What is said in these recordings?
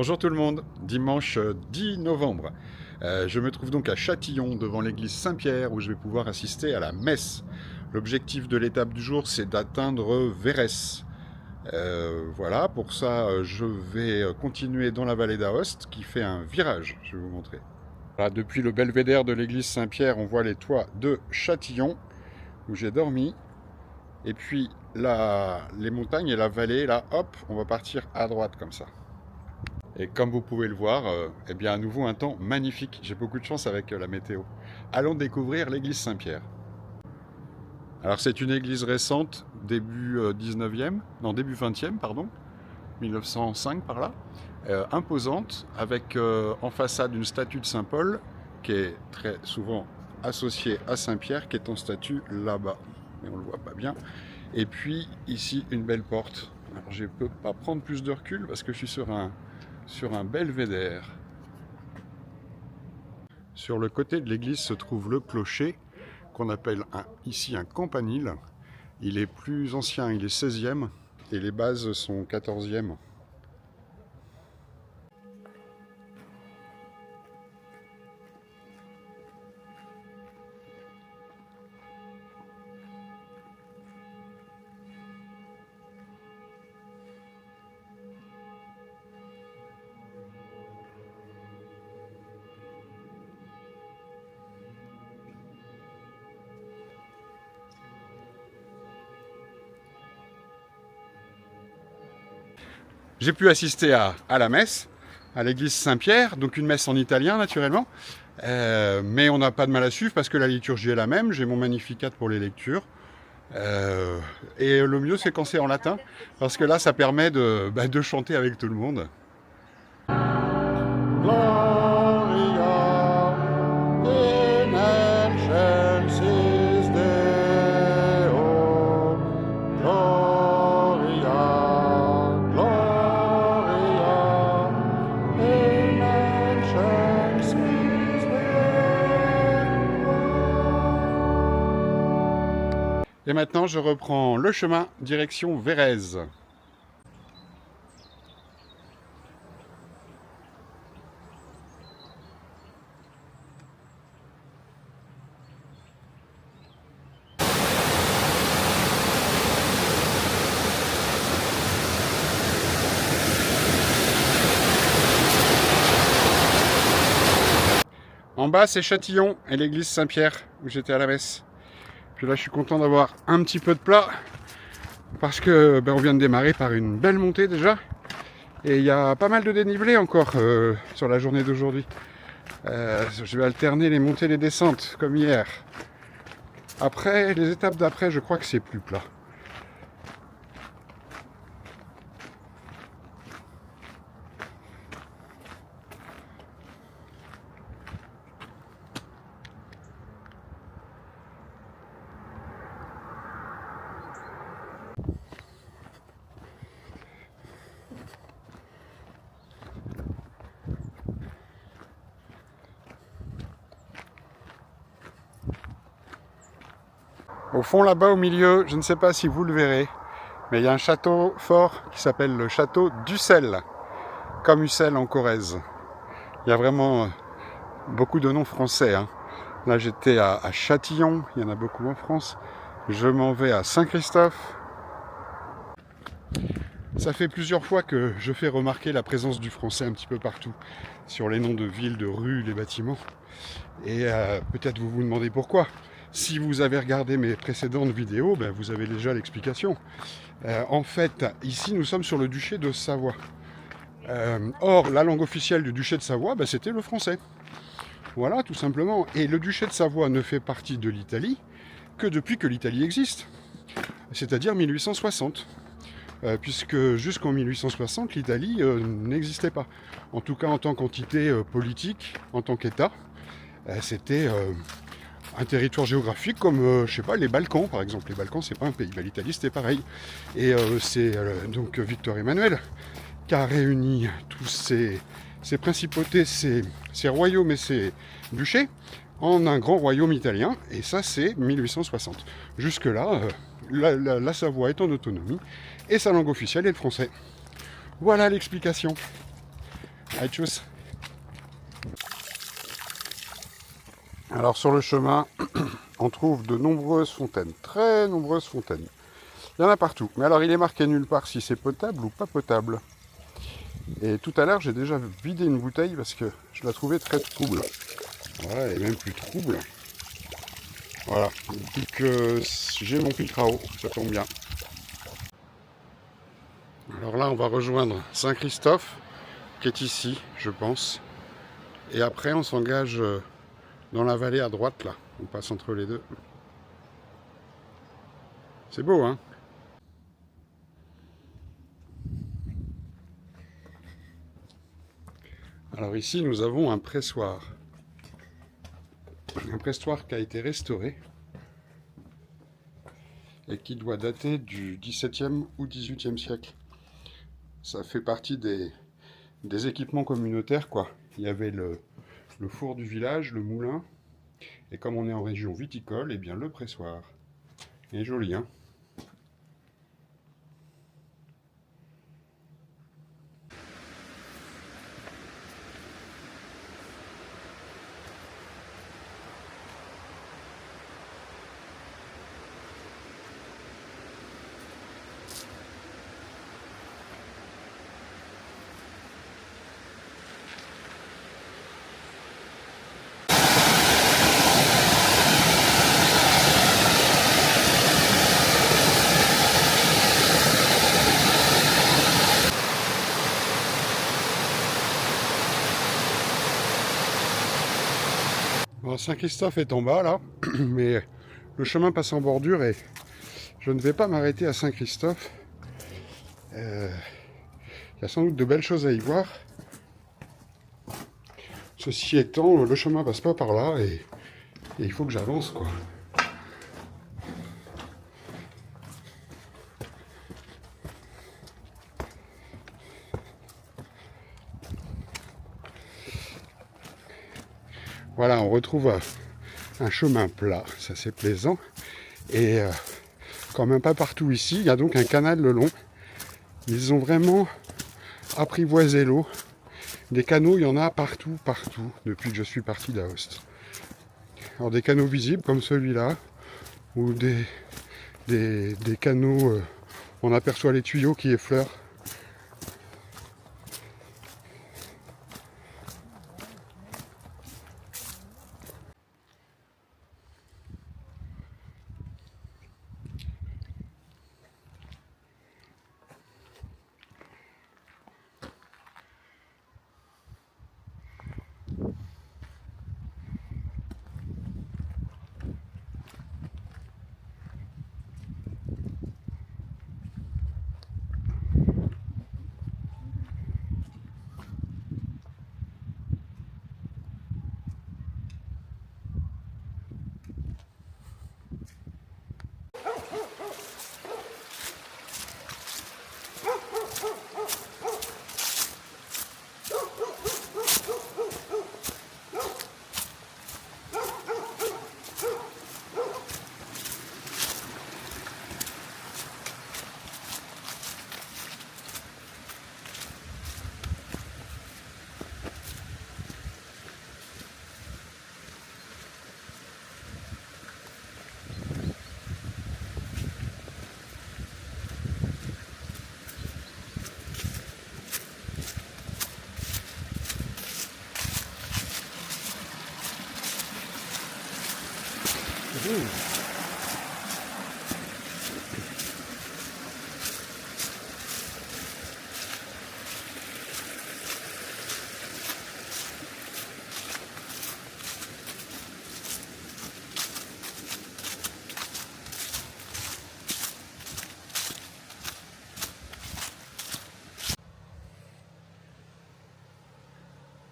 Bonjour tout le monde, dimanche 10 novembre. Je me trouve donc à Châtillon devant l'église Saint-Pierre où je vais pouvoir assister à la messe. L'objectif de l'étape du jour c'est d'atteindre Verrès. Voilà, pour ça je vais continuer dans la vallée d'Aoste qui fait un virage, je vais vous montrer. Voilà, depuis le belvédère de l'église Saint-Pierre on voit les toits de Châtillon où j'ai dormi. Et puis là, les montagnes et la vallée, là hop, on va partir à droite comme ça. Et comme vous pouvez le voir, eh bien à nouveau un temps magnifique. J'ai beaucoup de chance avec la météo. Allons découvrir l'église Saint-Pierre. Alors c'est une église récente, début 19e, non début 20e, pardon, 1905 par là. Imposante, avec en façade une statue de Saint-Paul, qui est très souvent associée à Saint-Pierre, qui est en statue là-bas. Mais on ne le voit pas bien. Et puis ici une belle porte. Alors je ne peux pas prendre plus de recul parce que je suis sur un belvédère. Sur le côté de l'église se trouve le clocher, qu'on appelle ici un campanile. Il est plus ancien, il est 16e, et les bases sont 14e. J'ai pu assister à la messe, à l'église Saint-Pierre, donc une messe en italien naturellement, mais on n'a pas de mal à suivre parce que la liturgie est la même, j'ai mon Magnificat pour les lectures, et le mieux c'est quand c'est en latin, parce que là ça permet de chanter avec tout le monde. Et maintenant, je reprends le chemin direction Verrès. En bas, c'est Châtillon et l'église Saint-Pierre où j'étais à la messe. Puis là, je suis content d'avoir un petit peu de plat parce que on vient de démarrer par une belle montée déjà. Et il y a pas mal de dénivelé encore sur la journée d'aujourd'hui. Je vais alterner les montées et les descentes comme hier. Après, les étapes d'après, je crois que c'est plus plat. Au fond, là-bas, au milieu, je ne sais pas si vous le verrez, mais il y a un château fort qui s'appelle le château d'Ussel, comme Ussel en Corrèze. Il y a vraiment beaucoup de noms français. Là, j'étais à Châtillon, il y en a beaucoup en France. Je m'en vais à Saint-Christophe. Ça fait plusieurs fois que je fais remarquer la présence du français un petit peu partout, sur les noms de villes, de rues, les bâtiments. Et peut-être vous vous demandez pourquoi. Si vous avez regardé mes précédentes vidéos, vous avez déjà l'explication. En fait, ici, nous sommes sur le duché de Savoie. Or, la langue officielle du duché de Savoie, c'était le français. Voilà, tout simplement. Et le duché de Savoie ne fait partie de l'Italie que depuis que l'Italie existe. C'est-à-dire 1860. Puisque jusqu'en 1860, l'Italie n'existait pas. En tout cas, en tant qu'entité politique, en tant qu'État, c'était un territoire géographique comme, je sais pas, les Balkans par exemple. Les Balkans, c'est pas un pays. L'Italie, c'était pareil. Et c'est donc Victor Emmanuel qui a réuni tous ces principautés, ces royaumes et ces duchés en un grand royaume italien. Et ça, c'est 1860. Jusque-là, la Savoie est en autonomie et sa langue officielle est le français. Voilà l'explication. Allez, tchuss. Alors sur le chemin, on trouve de nombreuses fontaines, très nombreuses fontaines. Il y en a partout. Mais alors il est marqué nulle part si c'est potable ou pas potable. Et tout à l'heure j'ai déjà vidé une bouteille parce que je la trouvais très trouble. Voilà, elle est même plus trouble. Voilà, depuis que j'ai mon filtre à eau, ça tombe bien. Alors là on va rejoindre Saint-Christophe, qui est ici, je pense. Et après on s'engage dans la vallée à droite là. On passe entre les deux. C'est beau, hein? Alors ici, nous avons un pressoir. Un pressoir qui a été restauré et qui doit dater du XVIIe ou XVIIIe siècle. Ça fait partie des équipements communautaires, quoi. Il y avait le four du village, le moulin, et comme on est en région viticole, eh bien le pressoir. Il est joli, hein? Bon, Saint-Christophe est en bas là, mais le chemin passe en bordure et je ne vais pas m'arrêter à Saint-Christophe. Il y a sans doute de belles choses à y voir. Ceci étant, le chemin passe pas par là et il faut que j'avance, quoi. Voilà, on retrouve un chemin plat, ça c'est plaisant. Et quand même pas partout ici, il y a donc un canal le long. Ils ont vraiment apprivoisé l'eau. Des canaux, il y en a partout, depuis que je suis parti d'Aoste. Alors des canaux visibles comme celui-là, ou des canaux, on aperçoit les tuyaux qui effleurent.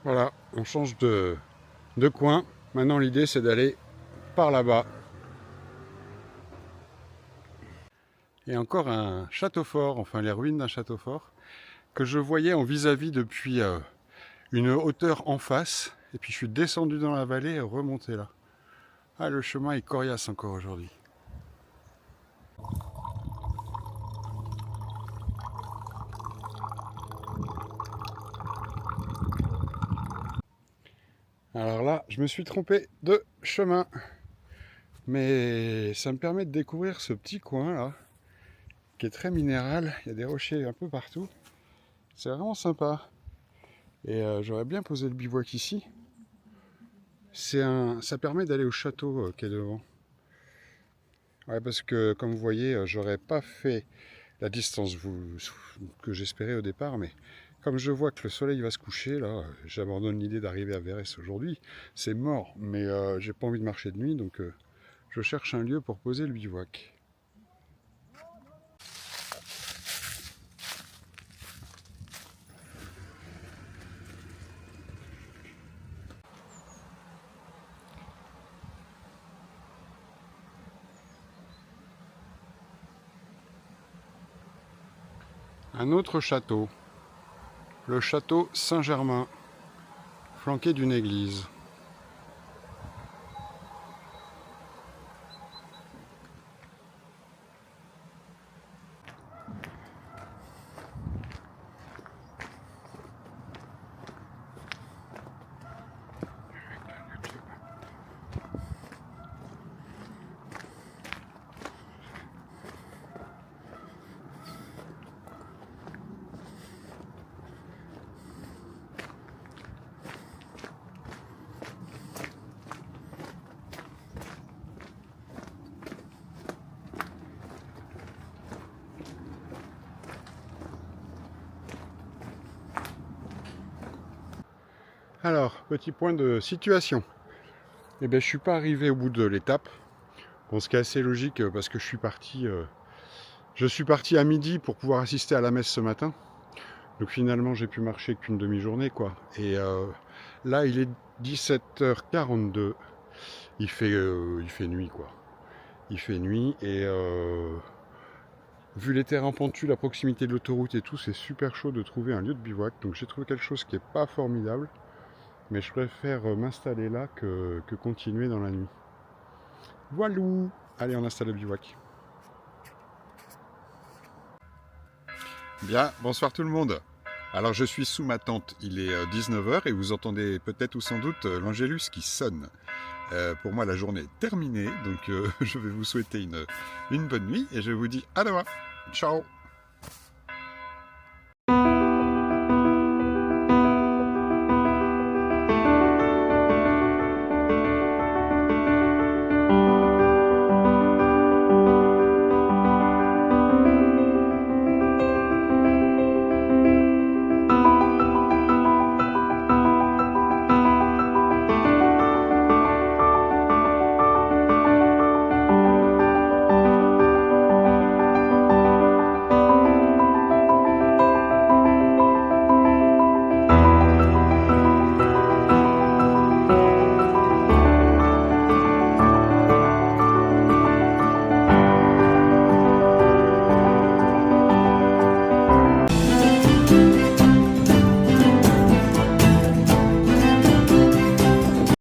Voilà, on change de coin. Maintenant l'idée c'est d'aller par là-bas. Et encore un château fort, enfin les ruines d'un château fort, que je voyais en vis-à-vis depuis une hauteur en face. Et puis je suis descendu dans la vallée et remonté là. Ah, le chemin est coriace encore aujourd'hui. Alors là, je me suis trompé de chemin. Mais ça me permet de découvrir ce petit coin là, qui est très minéral. Il y a des rochers un peu partout. C'est vraiment sympa. Et j'aurais bien posé le bivouac ici. Ça permet d'aller au château qui est devant. Ouais, parce que comme vous voyez, j'aurais pas fait la distance que j'espérais au départ, mais comme je vois que le soleil va se coucher, là, j'abandonne l'idée d'arriver à Verrès aujourd'hui. C'est mort, mais j'ai pas envie de marcher de nuit, donc je cherche un lieu pour poser le bivouac. Un autre château, le château Saint-Germain, flanqué d'une église. Alors, petit point de situation. Eh bien, je suis pas arrivé au bout de l'étape. Bon, ce qui est assez logique parce que je suis parti à midi pour pouvoir assister à la messe ce matin. Donc finalement, j'ai pu marcher qu'une demi-journée, quoi. Et là, il est 17h42. Il fait nuit, quoi. Il fait nuit et vu les terrains pentus, la proximité de l'autoroute et tout, c'est super chaud de trouver un lieu de bivouac. Donc j'ai trouvé quelque chose qui n'est pas formidable. Mais je préfère m'installer là que continuer dans la nuit. Voilou! Allez, on installe le bivouac. Bien, bonsoir tout le monde. Alors je suis sous ma tente, il est 19h et vous entendez peut-être ou sans doute l'Angélus qui sonne. Pour moi la journée est terminée, donc je vais vous souhaiter une bonne nuit et je vous dis à demain. Ciao!